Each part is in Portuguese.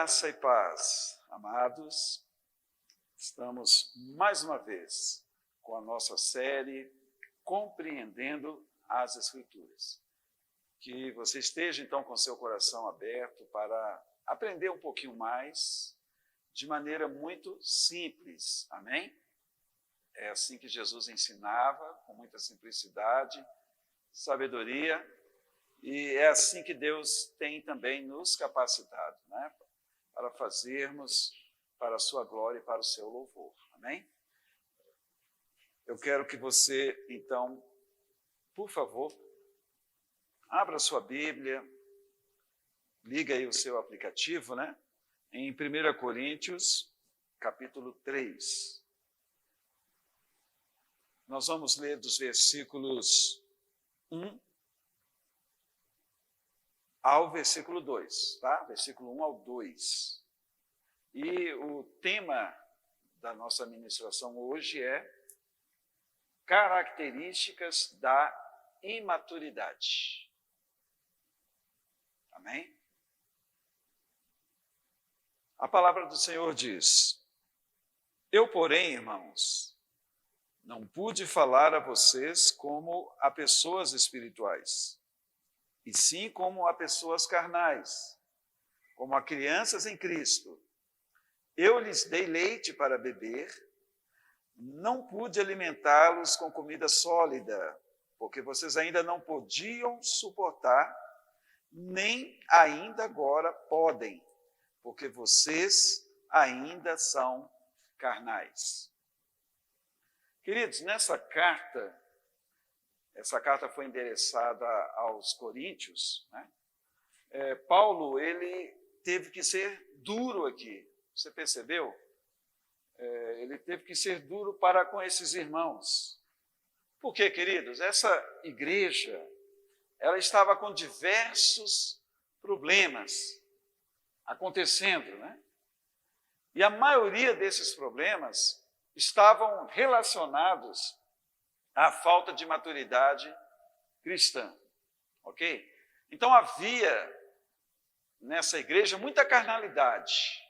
Graça e paz, amados. Estamos mais uma vez com a nossa série Compreendendo as Escrituras. Que você esteja então com seu coração aberto para aprender um pouquinho mais de maneira muito simples, amém? É assim que Jesus ensinava, com muita simplicidade, sabedoria, e é assim que Deus tem também nos capacitado, né? Para fazermos para a sua glória e para o seu louvor, amém? Eu quero que você, então, por favor, abra sua Bíblia, liga aí o seu aplicativo, né? Em 1 Coríntios, capítulo 3. Nós vamos ler dos versículos 1 ao versículo 2, tá? Versículo 1 ao 2. E o tema da nossa ministração hoje é características da imaturidade. Amém? A palavra do Senhor diz: Eu, porém, irmãos, não pude falar a vocês como a pessoas espirituais, e sim como a pessoas carnais, como a crianças em Cristo. Eu lhes dei leite para beber, não pude alimentá-los com comida sólida, porque vocês ainda não podiam suportar, nem ainda agora podem, porque vocês ainda são carnais. Queridos, essa carta foi endereçada aos coríntios, né? Paulo, ele teve que ser duro aqui, você percebeu? Ele teve que ser duro para com esses irmãos. Por quê, queridos? Essa igreja, ela estava com diversos problemas acontecendo, né? E a maioria desses problemas estavam relacionados à falta de maturidade cristã, ok? Então havia nessa igreja muita carnalidade.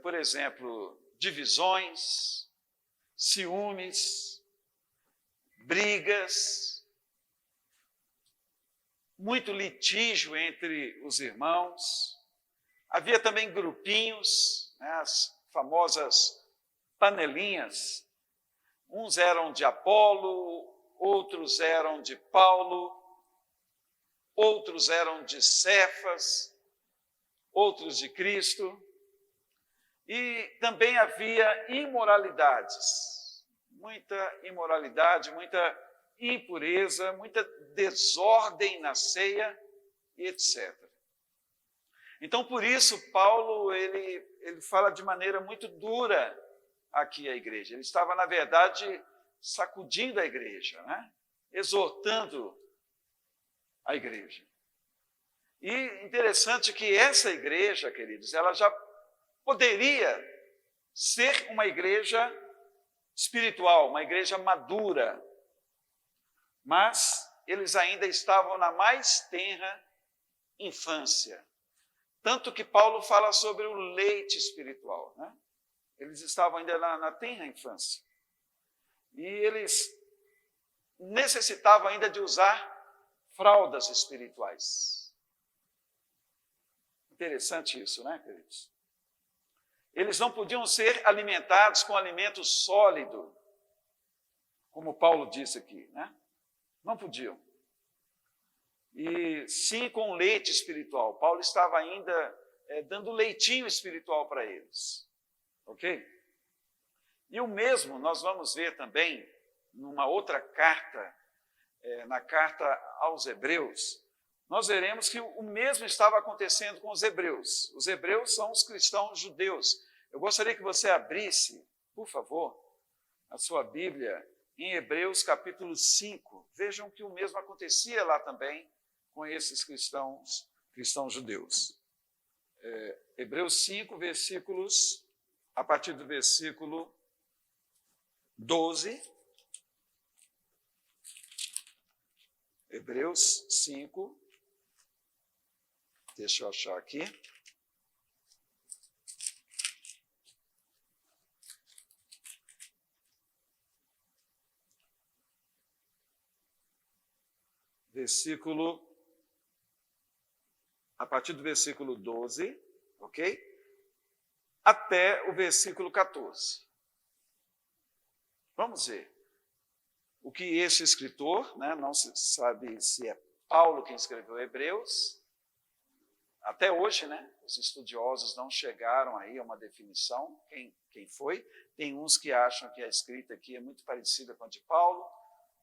Por exemplo, divisões, ciúmes, brigas, muito litígio entre os irmãos. Havia também grupinhos, né, as famosas panelinhas. Uns eram de Apolo, outros eram de Paulo, outros eram de Cefas, outros de Cristo. E também havia imoralidades, muita imoralidade, muita impureza, muita desordem na ceia, etc. Então, por isso, Paulo ele fala de maneira muito dura aqui a igreja. Ele estava, na verdade, sacudindo a igreja, né? Exortando a igreja. E interessante que essa igreja, queridos, ela já poderia ser uma igreja espiritual, uma igreja madura, mas eles ainda estavam na mais tenra infância. Tanto que Paulo fala sobre o leite espiritual, né? Eles estavam ainda na tenra infância. E eles necessitavam ainda de usar fraldas espirituais. Interessante isso, né, queridos? Eles não podiam ser alimentados com alimento sólido, como Paulo disse aqui, né? Não podiam. E sim com leite espiritual. Paulo estava ainda dando leitinho espiritual para eles. Ok? E o mesmo nós vamos ver também numa outra carta, na carta aos Hebreus. Nós veremos que o mesmo estava acontecendo com os hebreus. Os hebreus são os cristãos judeus. Eu gostaria que você abrisse, por favor, a sua Bíblia em Hebreus capítulo 5. Vejam que o mesmo acontecia lá também com esses cristãos judeus. Hebreus 5, versículos, a partir do versículo 12. Hebreus 5, deixa eu achar aqui. a partir do versículo 12, ok? Até o versículo 14. Vamos ver o que esse escritor, né, não se sabe se é Paulo quem escreveu Hebreus. Até hoje, né, os estudiosos não chegaram aí a uma definição, quem foi. Tem uns que acham que a escrita aqui é muito parecida com a de Paulo,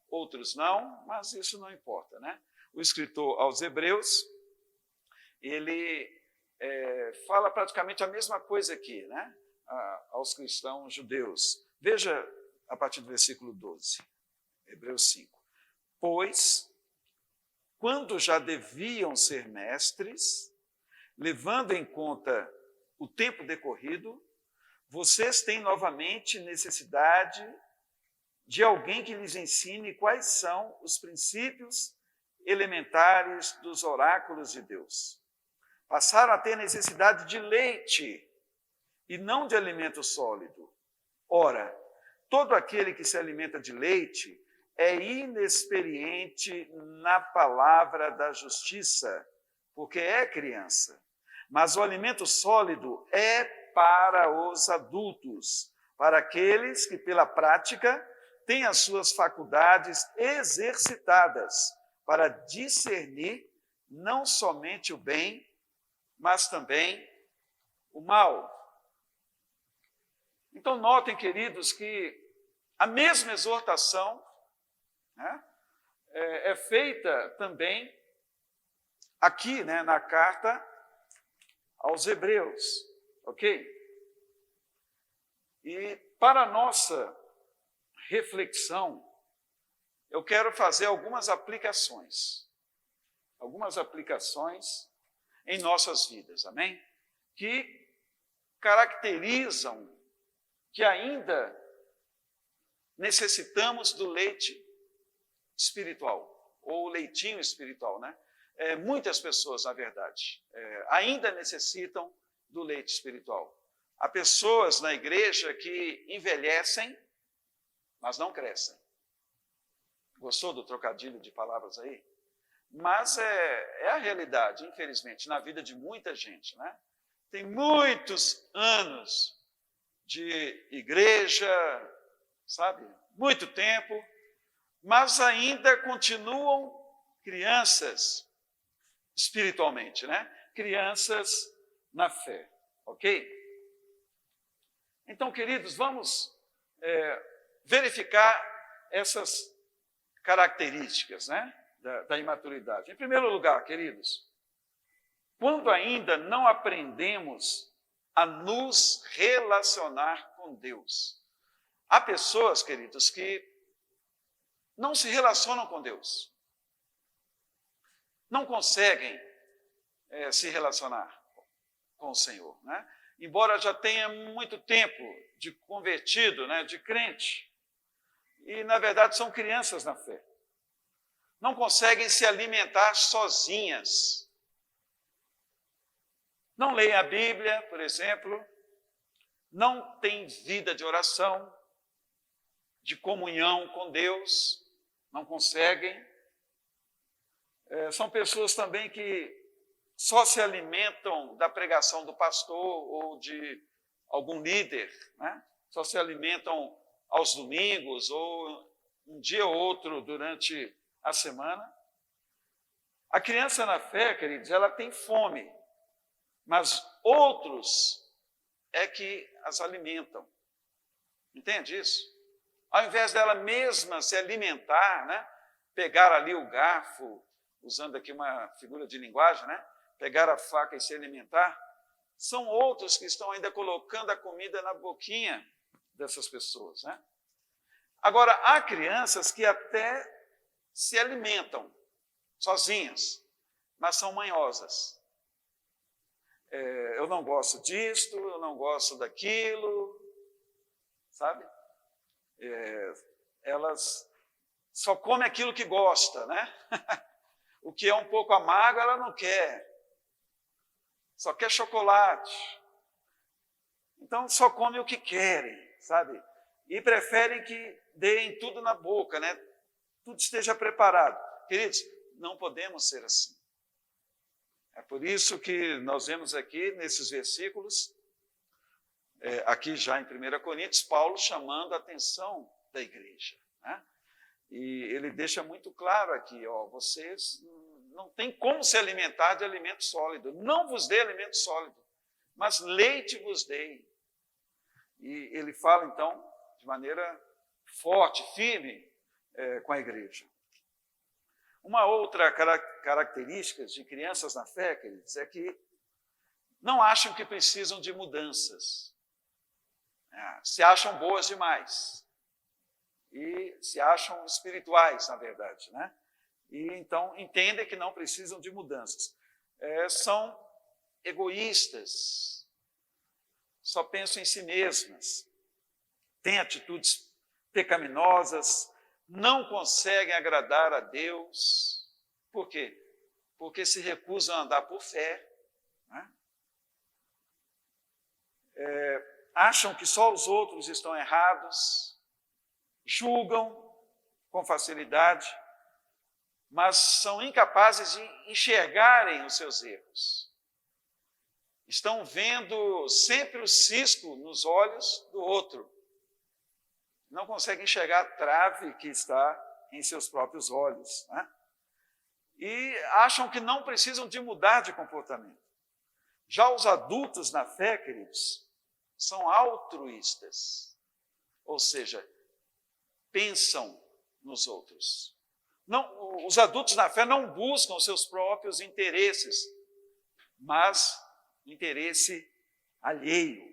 outros não, mas isso não importa, né? O escritor aos Hebreus, ele fala praticamente a mesma coisa aqui, né, aos cristãos judeus. Veja a partir do versículo 12, Hebreus 5. Pois, quando já deviam ser mestres, levando em conta o tempo decorrido, vocês têm novamente necessidade de alguém que lhes ensine quais são os princípios elementares dos oráculos de Deus. Passaram a ter necessidade de leite e não de alimento sólido. Ora, todo aquele que se alimenta de leite é inexperiente na palavra da justiça, porque é criança. Mas o alimento sólido é para os adultos, para aqueles que, pela prática, têm as suas faculdades exercitadas para discernir não somente o bem, mas também o mal. Então, notem, queridos, que a mesma exortação, né, é feita também aqui, né, na carta aos Hebreus, ok? E para a nossa reflexão, eu quero fazer algumas aplicações em nossas vidas, amém? Que caracterizam que ainda necessitamos do leite espiritual, ou leitinho espiritual, né? Muitas pessoas, na verdade, ainda necessitam do leite espiritual. Há pessoas na igreja que envelhecem, mas não crescem. Gostou do trocadilho de palavras aí? Mas é a realidade, infelizmente, na vida de muita gente, né? Tem muitos anos de igreja, sabe? Muito tempo, mas ainda continuam crianças espiritualmente, né? Crianças na fé, ok? Então, queridos, vamos verificar essas características, né, da imaturidade. Em primeiro lugar, queridos, quando ainda não aprendemos a nos relacionar com Deus. Há pessoas, queridos, que não se relacionam com Deus. Não conseguem se relacionar com o Senhor, né? Embora já tenha muito tempo de convertido, né, de crente, e na verdade são crianças na fé. Não conseguem se alimentar sozinhas. Não leem a Bíblia, por exemplo, não têm vida de oração, de comunhão com Deus, não conseguem. São pessoas também que só se alimentam da pregação do pastor ou de algum líder, né? Só se alimentam aos domingos ou um dia ou outro durante a semana. A criança na fé, queridos, ela tem fome, mas outros é que as alimentam. Entende isso? Ao invés dela mesma se alimentar, né? Pegar ali o garfo, usando aqui uma figura de linguagem, né? Pegar a faca e se alimentar, são outros que estão ainda colocando a comida na boquinha dessas pessoas, né? Agora, há crianças que até se alimentam sozinhas, mas são manhosas. Eu não gosto disto, eu não gosto daquilo, sabe? Elas só comem aquilo que gosta, né? O que é um pouco amargo, ela não quer. Só quer chocolate. Então, só come o que querem, sabe? E preferem que deem tudo na boca, né? Tudo esteja preparado. Queridos, não podemos ser assim. É por isso que nós vemos aqui, nesses versículos, aqui já em 1 Coríntios, Paulo chamando a atenção da igreja, né? E ele deixa muito claro aqui, vocês não têm como se alimentar de alimento sólido. Não vos dê alimento sólido, mas leite vos dei. E ele fala, então, de maneira forte, firme, com a igreja. Uma outra característica de crianças na fé, queridos, é que não acham que precisam de mudanças. Se acham boas demais. E se acham espirituais, na verdade, né? E então entendem que não precisam de mudanças. São egoístas, só pensam em si mesmas, têm atitudes pecaminosas, não conseguem agradar a Deus. Por quê? Porque se recusam a andar por fé, né? Acham que só os outros estão errados, julgam com facilidade, mas são incapazes de enxergarem os seus erros. Estão vendo sempre o cisco nos olhos do outro. Não conseguem enxergar a trave que está em seus próprios olhos, né? E acham que não precisam de mudar de comportamento. Já os adultos na fé, queridos, são altruístas, ou seja, pensam nos outros. Não, os adultos na fé não buscam os seus próprios interesses, mas interesse alheio.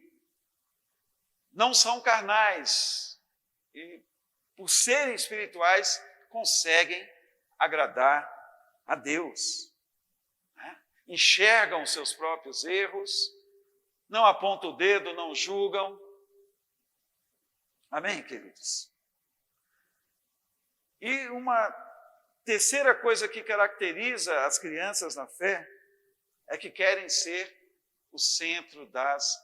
Não são carnais e, por serem espirituais, conseguem agradar a Deus, né? Enxergam os seus próprios erros, não apontam o dedo, não julgam. Amém, queridos? E uma terceira coisa que caracteriza as crianças na fé é que querem ser o centro das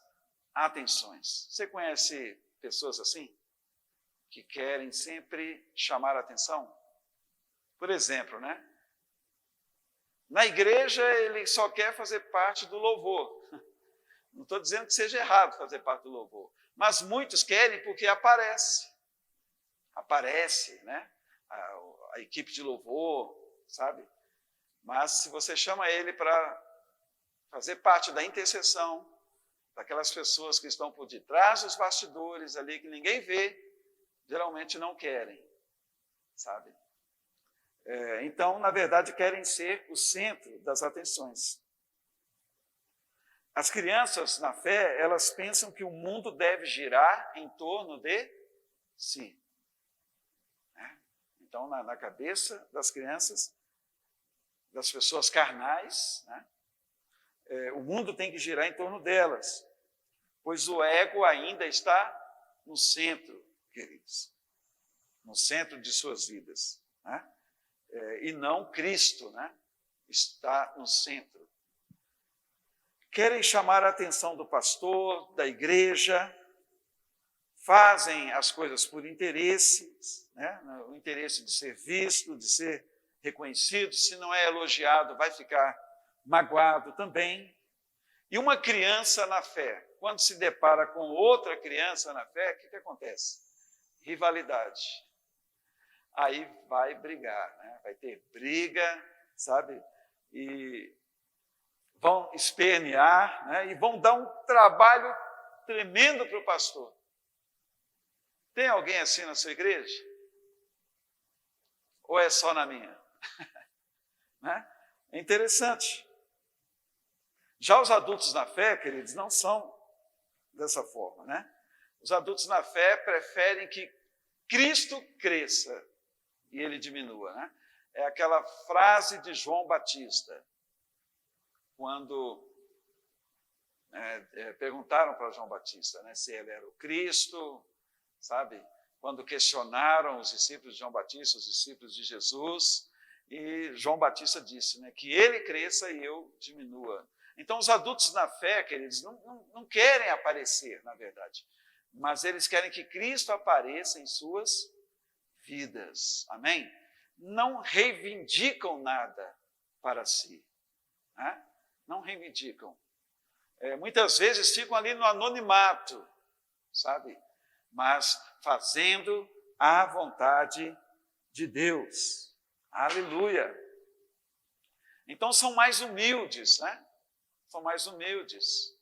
atenções. Você conhece pessoas assim? Que querem sempre chamar a atenção? Por exemplo, né? Na igreja ele só quer fazer parte do louvor. Não estou dizendo que seja errado fazer parte do louvor, mas muitos querem porque aparece. Aparece, né? A equipe de louvor, sabe? Mas se você chama ele para fazer parte da intercessão, daquelas pessoas que estão por detrás dos bastidores ali, que ninguém vê, geralmente não querem, sabe? Então, na verdade, querem ser o centro das atenções. As crianças na fé, elas pensam que o mundo deve girar em torno de si. Então, na cabeça das crianças, das pessoas carnais, né? O mundo tem que girar em torno delas, pois o ego ainda está no centro, queridos, no centro de suas vidas, né? E não Cristo, né? Está no centro. Querem chamar a atenção do pastor, da igreja, fazem as coisas por interesses, né? O interesse de ser visto, de ser reconhecido. Se não é elogiado, vai ficar magoado também. E uma criança na fé, quando se depara com outra criança na fé, o que acontece? Rivalidade. Aí vai brigar, né? Vai ter briga, sabe? E vão espernear, né? E vão dar um trabalho tremendo para o pastor. Tem alguém assim na sua igreja? Ou é só na minha? Né? É interessante. Já os adultos na fé, queridos, não são dessa forma, né? Os adultos na fé preferem que Cristo cresça e ele diminua, né? É aquela frase de João Batista, quando perguntaram para João Batista, né, se ele era o Cristo, sabe? Quando questionaram os discípulos de João Batista, os discípulos de Jesus, e João Batista disse, né, que ele cresça e eu diminua. Então, os adultos na fé, queridos, não querem aparecer, na verdade, mas eles querem que Cristo apareça em suas vidas. Amém? não reivindicam nada para si. Né? Não reivindicam. Muitas vezes ficam ali no anonimato, sabe? Mas fazendo a vontade de Deus. Aleluia! Então são mais humildes, né? São mais humildes.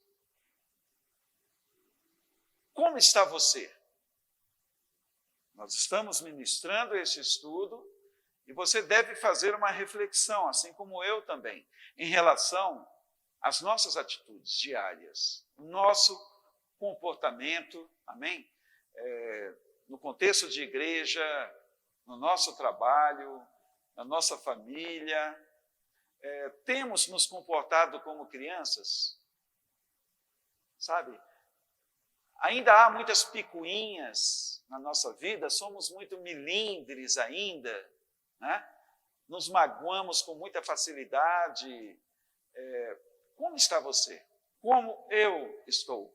Como está você? Nós estamos ministrando esse estudo e você deve fazer uma reflexão, assim como eu também, em relação às nossas atitudes diárias, o nosso comportamento, amém? No contexto de igreja, no nosso trabalho, na nossa família, temos nos comportado como crianças, sabe? Ainda há muitas picuinhas na nossa vida, somos muito milindres ainda, né? Nos magoamos com muita facilidade. Como está você? Como eu estou?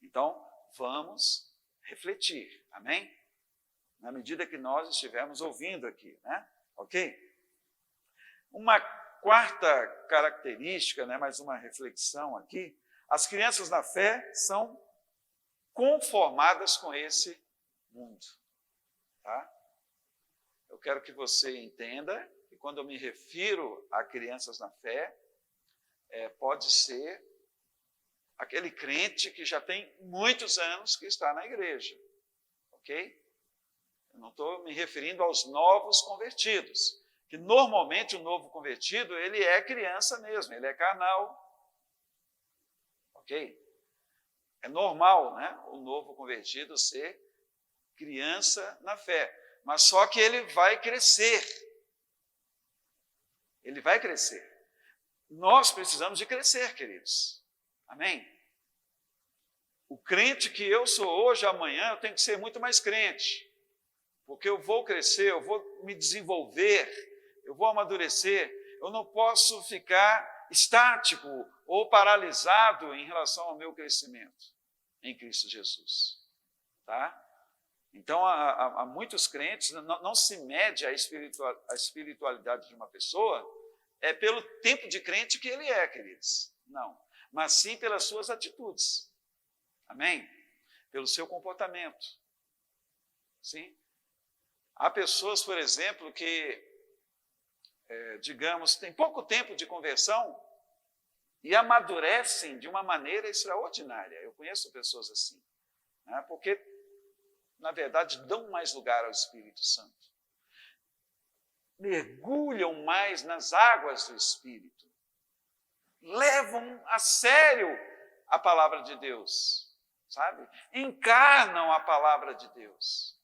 Então, vamos refletir, amém? Na medida que nós estivermos ouvindo aqui, né? Ok? Uma quarta característica, né, mais uma reflexão aqui, as crianças na fé são conformadas com esse mundo. Tá? Eu quero que você entenda que quando eu me refiro a crianças na fé, pode ser aquele crente que já tem muitos anos que está na igreja. Ok? Eu não estou me referindo aos novos convertidos, que normalmente o novo convertido, ele é criança mesmo, ele é carnal. Ok? É normal, né, o novo convertido ser criança na fé, mas só que ele vai crescer. Ele vai crescer. Nós precisamos de crescer, queridos. Amém? O crente que eu sou hoje, amanhã, eu tenho que ser muito mais crente, porque eu vou crescer, eu vou me desenvolver, eu vou amadurecer, eu não posso ficar estático ou paralisado em relação ao meu crescimento em Cristo Jesus. Tá? Então, há muitos crentes, não se mede a espiritualidade de uma pessoa pelo tempo de crente que ele é, queridos. Não. Mas sim pelas suas atitudes. Amém? Pelo seu comportamento. Sim? Há pessoas, por exemplo, que, digamos, têm pouco tempo de conversão e amadurecem de uma maneira extraordinária. Eu conheço pessoas assim, né? Porque, na verdade, dão mais lugar ao Espírito Santo. Mergulham mais nas águas do Espírito. Levam a sério a palavra de Deus, sabe? Encarnam a palavra de Deus.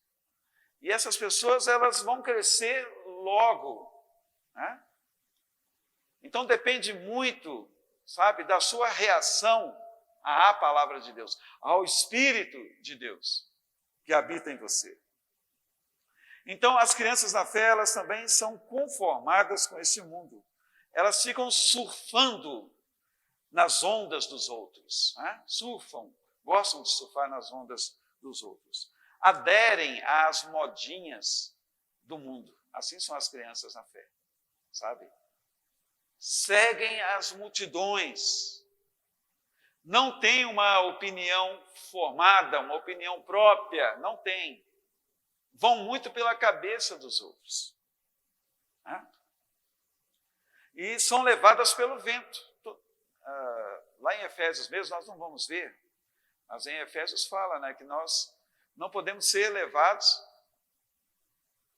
E essas pessoas, elas vão crescer logo, né? Então, depende muito, sabe, da sua reação à palavra de Deus, ao Espírito de Deus que habita em você. Então, as crianças na fé, elas também são conformadas com esse mundo. Elas ficam surfando nas ondas dos outros, né? Surfam, gostam de surfar nas ondas dos outros. Aderem às modinhas do mundo. Assim são as crianças na fé, sabe? Seguem as multidões. Não têm uma opinião formada, uma opinião própria, não têm. Vão muito pela cabeça dos outros. Né? E são levadas pelo vento. Lá em Efésios mesmo, nós não vamos ver, mas em Efésios fala, né, que nós não podemos ser levados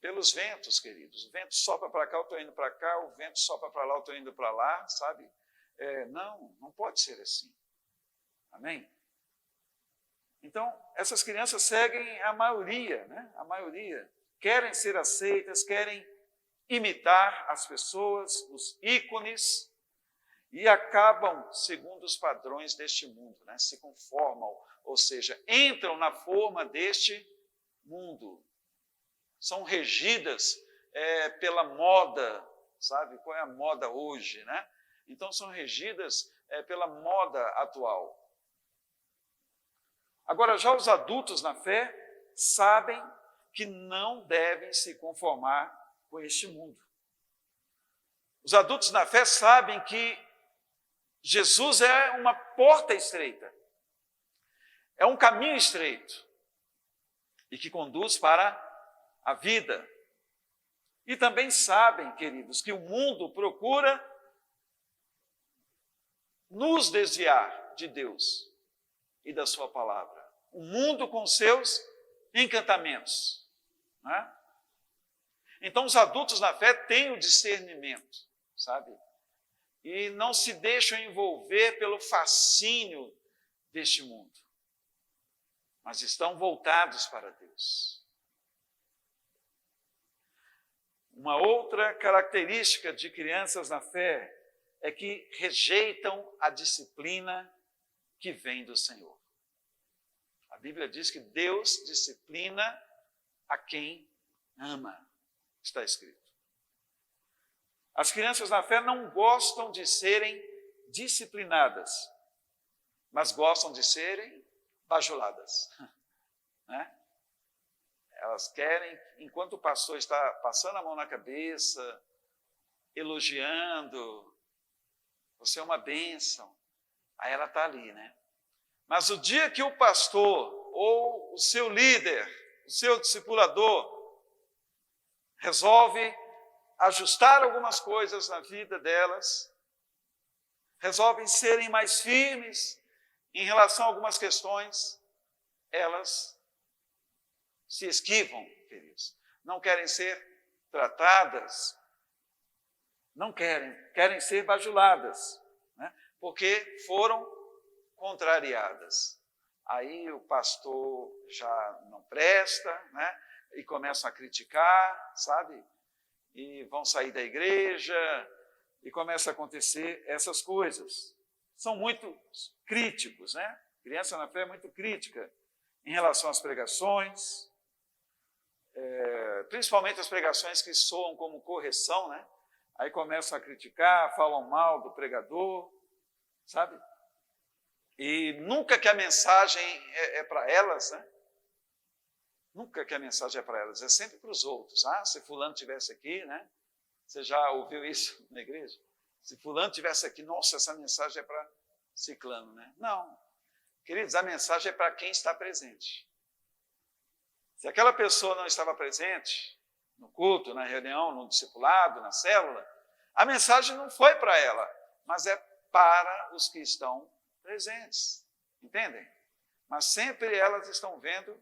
pelos ventos, queridos. O vento sopra para cá, eu estou indo para cá, o vento sopra para lá, eu estou indo para lá, sabe? Não pode ser assim. Amém? Então, essas crianças seguem a maioria, né? A maioria. Querem ser aceitas, querem imitar as pessoas, os ícones, e acabam segundo os padrões deste mundo, né? Se conformam, ou seja, entram na forma deste mundo. São regidas pela moda, sabe? Qual é a moda hoje, né? Então, são regidas pela moda atual. Agora, já os adultos na fé sabem que não devem se conformar com este mundo. Os adultos na fé sabem que Jesus é uma porta estreita, é um caminho estreito e que conduz para a vida. E também sabem, queridos, que o mundo procura nos desviar de Deus e da sua palavra. O mundo com seus encantamentos, né? Então, os adultos na fé têm o discernimento, sabe? E não se deixam envolver pelo fascínio deste mundo, mas estão voltados para Deus. Uma outra característica de crianças na fé é que rejeitam a disciplina que vem do Senhor. A Bíblia diz que Deus disciplina a quem ama, está escrito. As crianças na fé não gostam de serem disciplinadas, mas gostam de serem bajuladas, né? Elas querem, enquanto o pastor está passando a mão na cabeça, elogiando, você é uma bênção, aí ela está ali, né? Mas o dia que o pastor ou o seu líder, o seu discipulador, resolve ajustar algumas coisas na vida delas, resolvem serem mais firmes em relação a algumas questões, elas se esquivam, queridos. Não querem ser tratadas, não querem ser bajuladas, né? Porque foram contrariadas. Aí o pastor já não presta, né? E começam a criticar, sabe? E vão sair da igreja, e começa a acontecer essas coisas. São muito críticos, né? Criança na fé é muito crítica em relação às pregações, principalmente as pregações que soam como correção, né? Aí começam a criticar, falam mal do pregador, sabe? E nunca que a mensagem é para elas, né? Nunca que a mensagem é para elas, é sempre para os outros. Ah, se fulano estivesse aqui, né? Você já ouviu isso na igreja? Se fulano estivesse aqui, nossa, essa mensagem é para ciclano, né? Não. Queridos, a mensagem é para quem está presente. Se aquela pessoa não estava presente no culto, na reunião, no discipulado, na célula, a mensagem não foi para ela, mas é para os que estão presentes. Entendem? Mas sempre elas estão vendo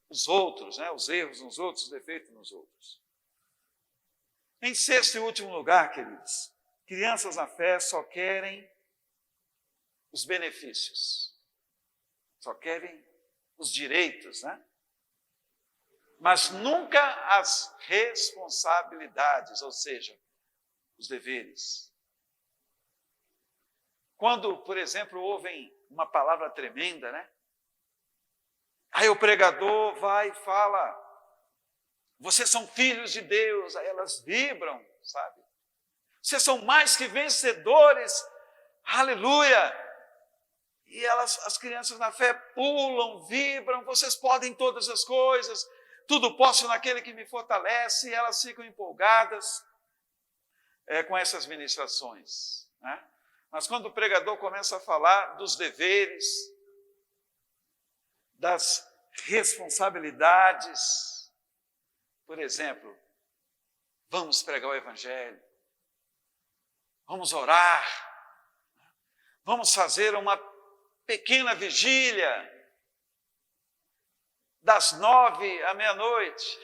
os outros, né? Os erros nos outros, os defeitos nos outros. Em sexto e último lugar, queridos, crianças na fé só querem os benefícios, só querem os direitos, né? Mas nunca as responsabilidades, ou seja, os deveres. Quando, por exemplo, ouvem uma palavra tremenda, né? Aí o pregador vai e fala, vocês são filhos de Deus, aí elas vibram, sabe? Vocês são mais que vencedores, aleluia! E as crianças na fé pulam, vibram, vocês podem todas as coisas, tudo posso naquele que me fortalece, e elas ficam empolgadas com essas ministrações, né? Mas quando o pregador começa a falar dos deveres, das responsabilidades, por exemplo, vamos pregar o evangelho, vamos orar, vamos fazer uma pequena vigília, das 9 à meia-noite.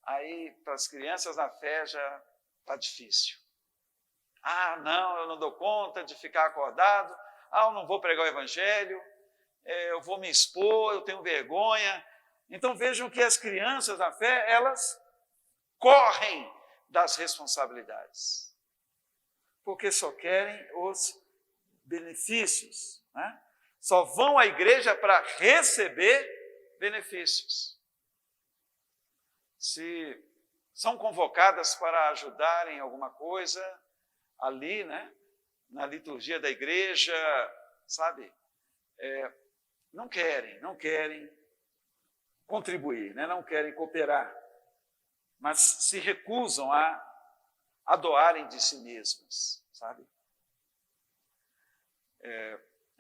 Aí, para as crianças na fé, já está difícil. Ah, não, eu não dou conta de ficar acordado. Ah, eu não vou pregar o evangelho. Eu vou me expor, eu tenho vergonha. Então, vejam que as crianças na fé, elas correm das responsabilidades. Porque só querem os benefícios, né? Só vão à igreja para receber benefícios. Se são convocadas para ajudar em alguma coisa ali, né, na liturgia da igreja, sabe, não querem contribuir, né, não querem cooperar. mas se recusam a doarem de si mesmas, sabe?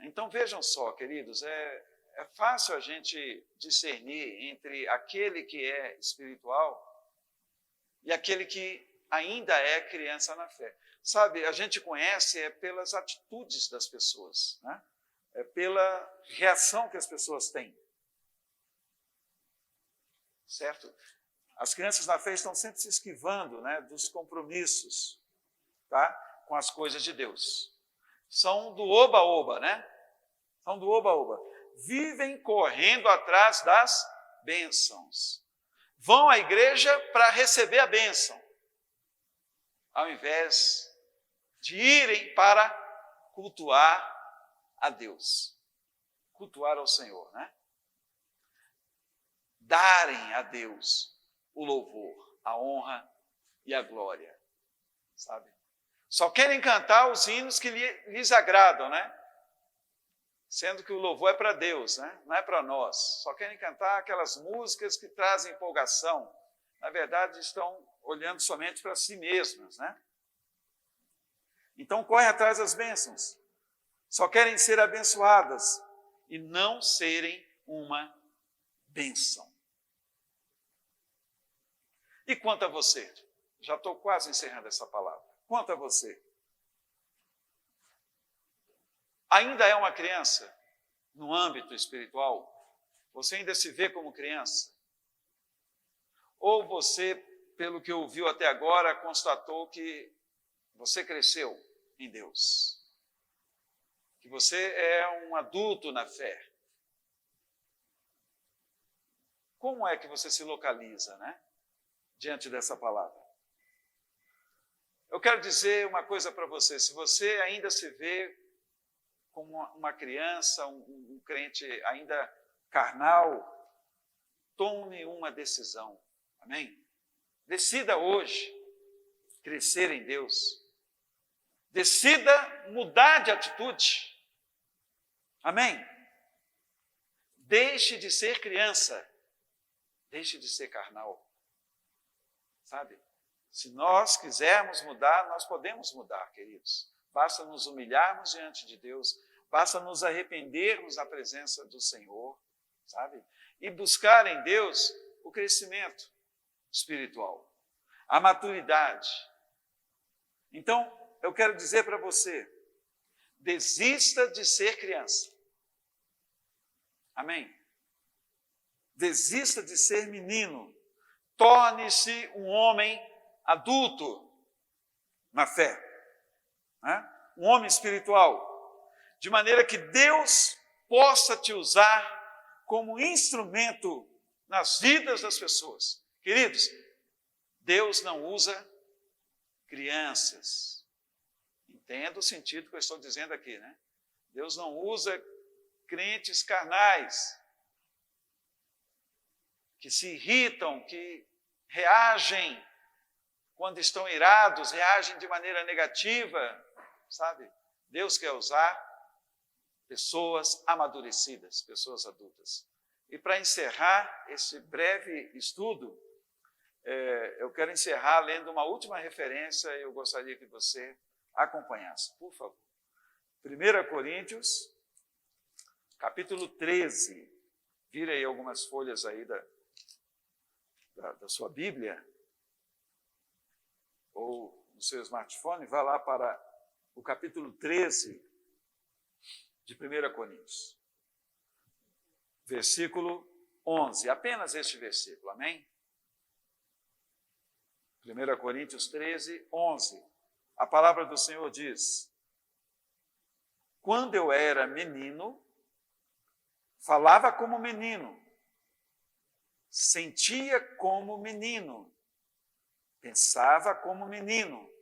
Então vejam só, queridos, é fácil a gente discernir entre aquele que é espiritual e aquele que ainda é criança na fé. Sabe, a gente conhece pelas atitudes das pessoas, né? Pela reação que as pessoas têm. Certo? As crianças na fé estão sempre se esquivando, né, dos compromissos, tá, com as coisas de Deus. São do oba-oba, né? São do oba-oba. Vivem correndo atrás das bênçãos. Vão à igreja para receber a bênção, ao invés de irem para cultuar a Deus, cultuar ao Senhor, né? Darem a Deus o louvor, a honra e a glória, sabe? Só querem cantar os hinos que lhes agradam, né? Sendo que o louvor é para Deus, né? Não é para nós. Só querem cantar aquelas músicas que trazem empolgação. Na verdade, estão olhando somente para si mesmas, né? Então, correm atrás das bênçãos. Só querem ser abençoadas e não serem uma bênção. E quanto a você? Já estou quase encerrando essa palavra. Quanto a você? Ainda é uma criança no âmbito espiritual? Você ainda se vê como criança? Ou você, pelo que ouviu até agora, constatou que você cresceu em Deus? Que você é um adulto na fé? Como é que você se localiza, né, diante dessa palavra? Eu quero dizer uma coisa para você: se você ainda se vê como uma criança, um crente ainda carnal, tome uma decisão, amém? Decida hoje crescer em Deus. Decida mudar de atitude, amém? Deixe de ser criança, deixe de ser carnal, sabe? Se nós quisermos mudar, nós podemos mudar, queridos. Basta nos humilharmos diante de Deus, basta nos arrependermos na presença do Senhor, sabe? E buscar em Deus o crescimento espiritual, a maturidade. Então, eu quero dizer para você, desista de ser criança. Amém? Desista de ser menino. Torne-se um homem adulto na fé, né? Um homem espiritual, de maneira que Deus possa te usar como instrumento nas vidas das pessoas. Queridos, Deus não usa crianças. Entenda o sentido que eu estou dizendo aqui, né? Deus não usa crentes carnais, que se irritam, que reagem quando estão irados, reagem de maneira negativa, sabe? Deus quer usar pessoas amadurecidas, pessoas adultas. E para encerrar esse breve estudo, eu quero encerrar lendo uma última referência, eu gostaria que você acompanhasse, por favor. 1 Coríntios, capítulo 13. Vira aí algumas folhas aí da sua Bíblia, ou no seu smartphone, vá lá para o capítulo 13 de 1 Coríntios, versículo 11, apenas este versículo, amém? 1 Coríntios 13, 11, a palavra do Senhor diz: quando eu era menino, falava como menino, sentia como menino, pensava como menino.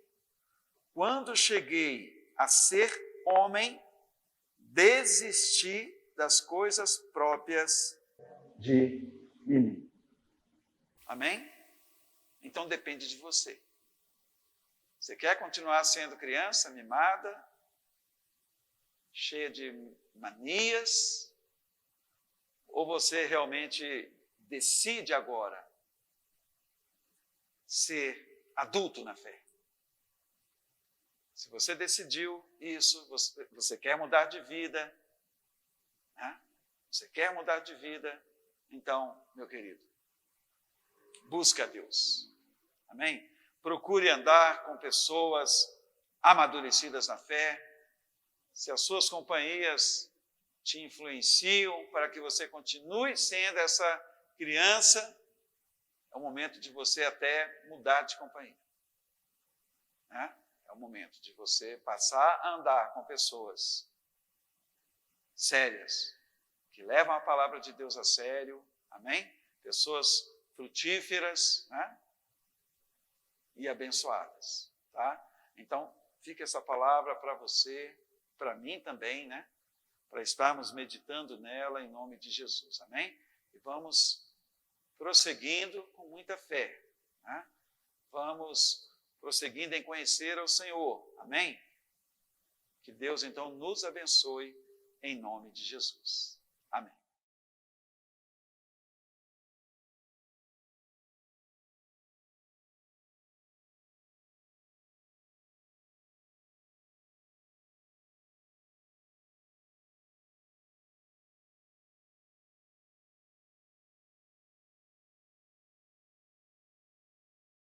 Quando cheguei a ser homem, desisti das coisas próprias de menino. Amém? Então depende de você. Você quer continuar sendo criança, mimada, cheia de manias, ou você realmente decide agora ser adulto na fé. Se você decidiu isso, você quer mudar de vida, né? Você quer mudar de vida, então, meu querido, busque a Deus. Amém? Procure andar com pessoas amadurecidas na fé. Se as suas companhias te influenciam para que você continue sendo essa criança, é o momento de você até mudar de companhia. Né? É o momento de você passar a andar com pessoas sérias, que levam a palavra de Deus a sério, amém? Pessoas frutíferas, né? E abençoadas, tá? Então, fica essa palavra para você, para mim também, né? Para estarmos meditando nela em nome de Jesus, amém? E vamos prosseguindo com muita fé, né? Vamos prosseguindo em conhecer ao Senhor, amém? Que Deus, então, nos abençoe em nome de Jesus. Amém.